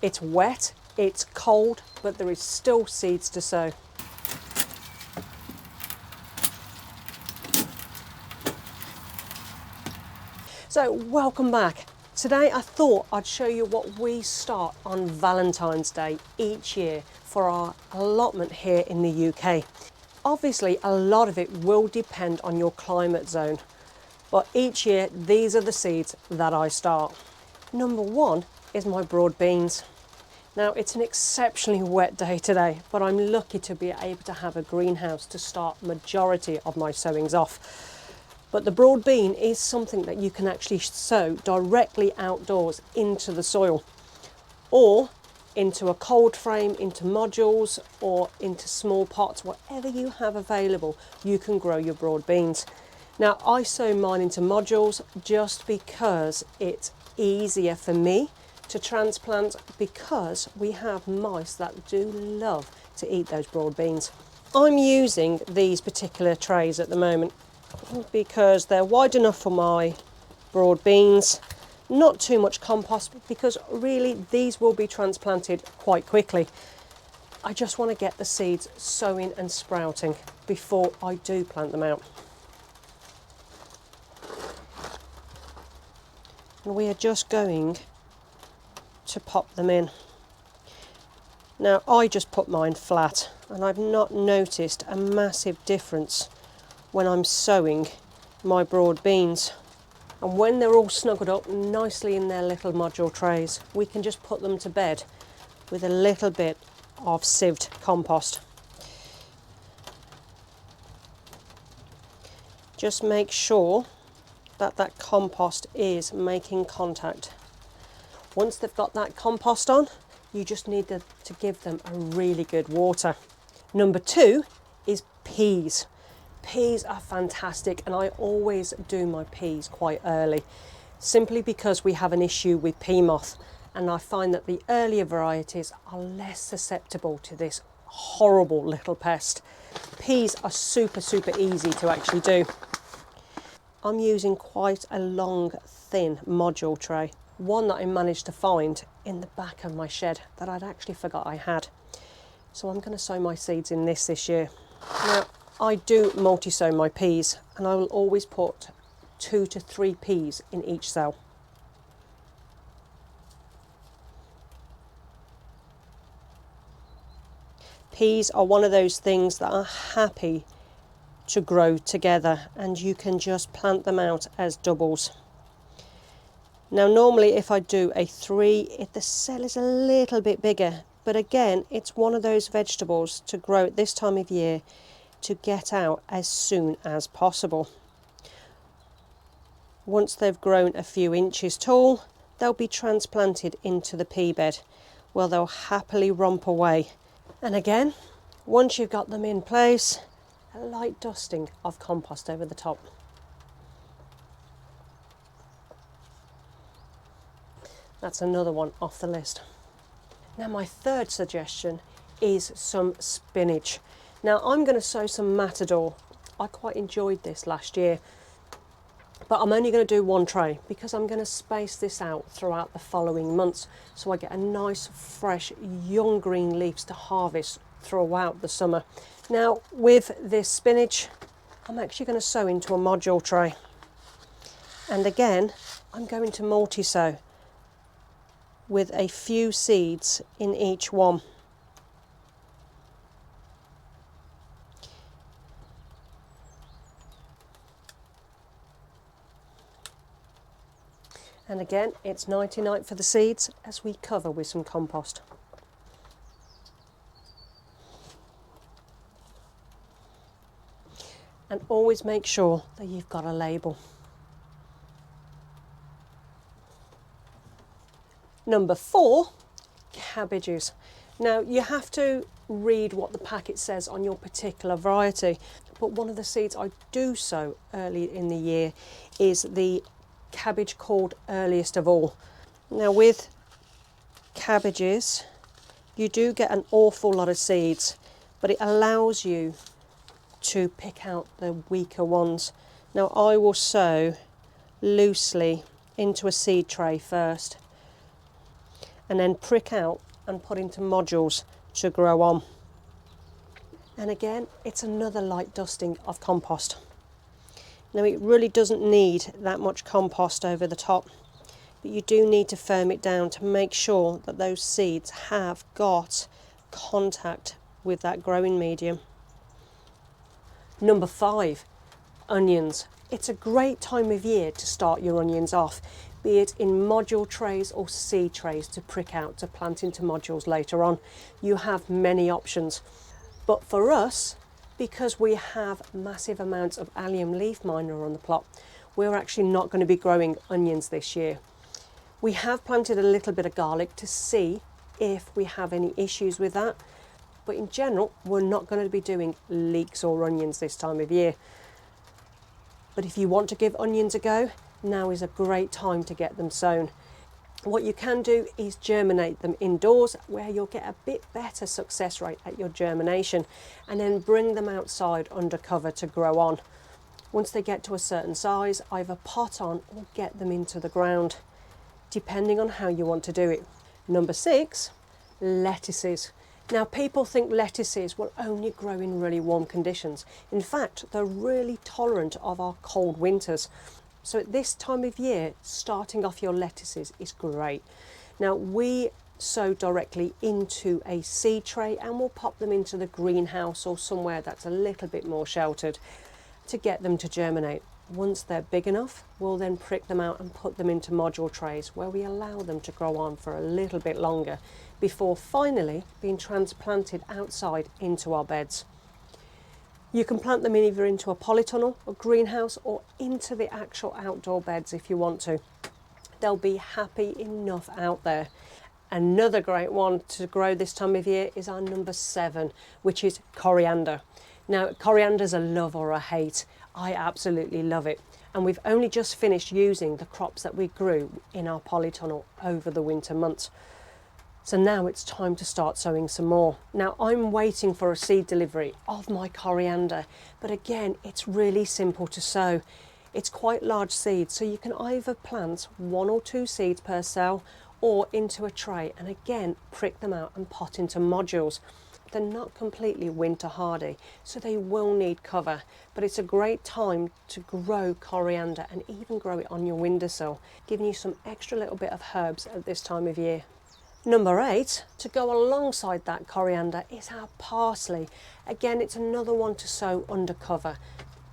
It's wet, it's cold, but there is still seeds to sow. So welcome back. Today I thought I'd show you what we start on Valentine's Day each year for our allotment here in the UK. Obviously a lot of it will depend on your climate zone, but each year these are the seeds that I start. Number one is my broad beans. Now it's an exceptionally wet day today, but I'm lucky to be able to have a greenhouse to start majority of my sowings off. But the broad bean is something that you can actually sow directly outdoors into the soil, or into a cold frame, into modules, or into small pots. Whatever you have available, you can grow your broad beans. Now I sow mine into modules just because it's easier for me to transplant, because we have mice that do love to eat those broad beans. I'm using these particular trays at the moment because they're wide enough for my broad beans, not too much compost, because really these will be transplanted quite quickly. I just want to get the seeds sowing and sprouting before I do plant them out. And we are just going to pop them in. Now I just put mine flat, and I've not noticed a massive difference when I'm sowing my broad beans. And when they're all snuggled up nicely in their little module trays, we can just put them to bed with a little bit of sieved compost. Just make sure that that compost is making contact. Once they've got that compost on, you just need to give them a really good water. Number two is peas. Peas are fantastic, and I always do my peas quite early, simply because we have an issue with pea moth, and I find that the earlier varieties are less susceptible to this horrible little pest. Peas are super easy to actually do. I'm using quite a long, thin module tray, one that I managed to find in the back of my shed that I'd actually forgot I had. So I'm going to sow my seeds in this year. Now, I do multi-sow my peas, and I will always put 2 to 3 peas in each cell. Peas are one of those things that are happy to grow together, and you can just plant them out as doubles. Now normally if I do a 3, the cell is a little bit bigger, but again it's one of those vegetables to grow at this time of year to get out as soon as possible. Once they've grown a few inches tall, they'll be transplanted into the pea bed, where they'll happily romp away. And again, once you've got them in place, a light dusting of compost over the top. That's another one off the list. Now my third suggestion is some spinach. Now I'm going to sow some matador. I quite enjoyed this last year, but I'm only going to do 1 tray because I'm going to space this out throughout the following months, so I get a nice fresh young green leaves to harvest throughout the summer. Now with this spinach, I'm actually going to sow into a module tray, and again I'm going to multi-sow with a few seeds in each one. And again, it's nighty-night for the seeds as we cover with some compost. And always make sure that you've got a label. Number 4, cabbages. Now you have to read what the packet says on your particular variety, but one of the seeds I do sow early in the year is the cabbage called earliest of all. Now with cabbages, you do get an awful lot of seeds, but it allows you to pick out the weaker ones. Now I will sow loosely into a seed tray first, and then prick out and put into modules to grow on. And again, it's another light dusting of compost. Now it really doesn't need that much compost over the top, but you do need to firm it down to make sure that those seeds have got contact with that growing medium. Number 5, onions. It's a great time of year to start your onions off, be it in module trays or seed trays to prick out to plant into modules later on. You have many options. But for us, because we have massive amounts of allium leaf miner on the plot, we're actually not going to be growing onions this year. We have planted a little bit of garlic to see if we have any issues with that. But in general, we're not going to be doing leeks or onions this time of year. But if you want to give onions a go, now is a great time to get them sown. What you can do is germinate them indoors, where you'll get a bit better success rate at your germination, and then bring them outside under cover to grow on. Once they get to a certain size, either pot on or get them into the ground, depending on how you want to do it. Number 6, lettuces. Now people think lettuces will only grow in really warm conditions. In fact, they're really tolerant of our cold winters. So at this time of year, starting off your lettuces is great. Now we sow directly into a seed tray and we'll pop them into the greenhouse or somewhere that's a little bit more sheltered to get them to germinate. Once they're big enough, we'll then prick them out and put them into module trays where we allow them to grow on for a little bit longer before finally being transplanted outside into our beds. You can plant them either into a polytunnel or greenhouse or into the actual outdoor beds if you want to. They'll be happy enough out there. Another great one to grow this time of year is our number 7, which is coriander. Now, coriander's a love or a hate. I absolutely love it. And we've only just finished using the crops that we grew in our polytunnel over the winter months. So now it's time to start sowing some more. Now I'm waiting for a seed delivery of my coriander, but again, it's really simple to sow. It's quite large seeds, so you can either plant 1 or 2 seeds per cell or into a tray and again, prick them out and pot into modules. They're not completely winter hardy, so they will need cover, but it's a great time to grow coriander and even grow it on your windowsill, giving you some extra little bit of herbs at this time of year. Number 8, to go alongside that coriander, is our parsley. Again, it's another one to sow under cover,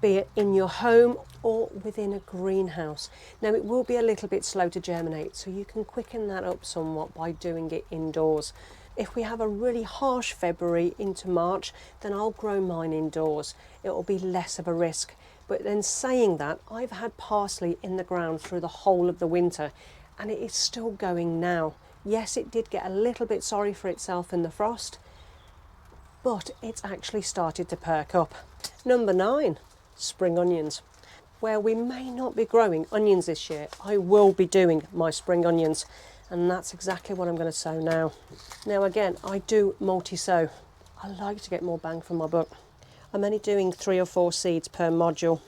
be it in your home or within a greenhouse. Now it will be a little bit slow to germinate, so you can quicken that up somewhat by doing it indoors. If we have a really harsh February into March, then I'll grow mine indoors. It will be less of a risk. But then saying that, I've had parsley in the ground through the whole of the winter, and it is still going now. Yes, it did get a little bit sorry for itself in the frost, but it's actually started to perk up. Number 9, spring onions. Where we may not be growing onions this year, I will be doing my spring onions, and that's exactly what I'm going to sow now. Now again, I do multi-sow. I like to get more bang for my buck. I'm only doing 3 or 4 seeds per module.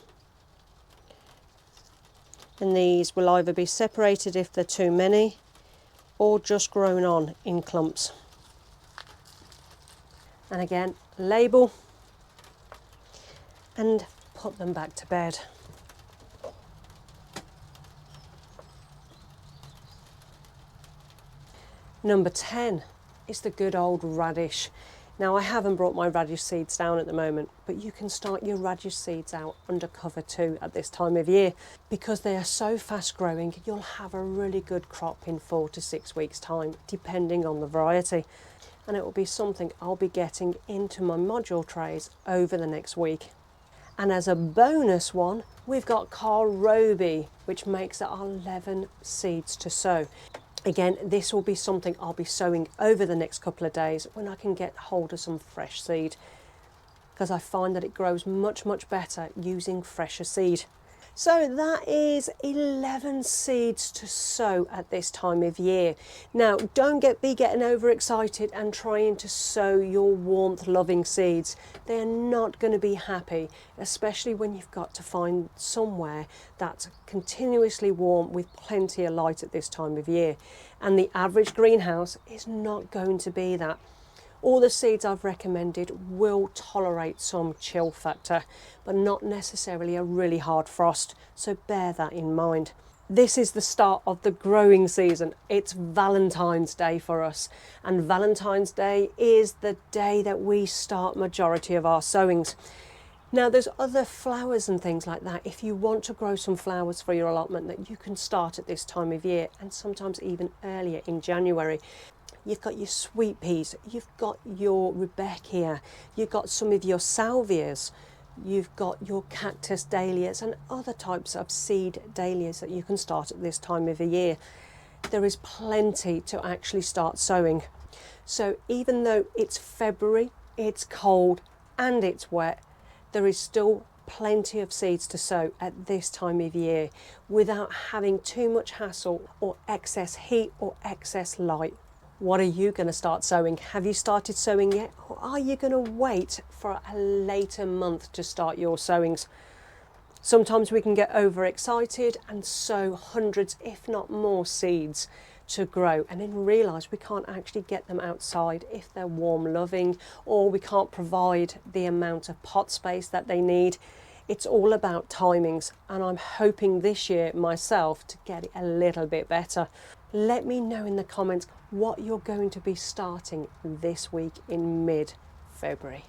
And these will either be separated if they're too many, or just grown on in clumps. And again, label and put them back to bed. Number 10 is the good old radish. Now I haven't brought my radish seeds down at the moment, but you can start your radish seeds out under cover too at this time of year. Because they are so fast growing, you'll have a really good crop in 4 to 6 weeks time, depending on the variety. And it will be something I'll be getting into my module trays over the next week. And as a bonus one, we've got kohlrabi, which makes it 11 seeds to sow. Again, this will be something I'll be sowing over the next couple of days when I can get hold of some fresh seed, because I find that it grows much better using fresher seed. So that is 11 seeds to sow at this time of year. Now, don't be getting overexcited and trying to sow your warmth loving seeds. They're not going to be happy, especially when you've got to find somewhere that's continuously warm with plenty of light at this time of year. And the average greenhouse is not going to be that. All the seeds I've recommended will tolerate some chill factor, but not necessarily a really hard frost, so bear that in mind. This is the start of the growing season. It's Valentine's Day for us, and Valentine's Day is the day that we start majority of our sowings. Now there's other flowers and things like that. If you want to grow some flowers for your allotment, that you can start at this time of year, and sometimes even earlier in January. You've got your sweet peas, you've got your rudbeckia, you've got some of your salvias, you've got your cactus dahlias and other types of seed dahlias that you can start at this time of the year. There is plenty to actually start sowing. So even though it's February, it's cold and it's wet, there is still plenty of seeds to sow at this time of year without having too much hassle or excess heat or excess light. What are you going to start sowing? Have you started sowing yet? Or are you going to wait for a later month to start your sowings? Sometimes we can get overexcited and sow hundreds, if not more, seeds to grow, and then realise we can't actually get them outside if they're warm loving, or we can't provide the amount of pot space that they need. It's all about timings, and I'm hoping this year myself to get it a little bit better. Let me know in the comments what you're going to be starting this week in mid-February.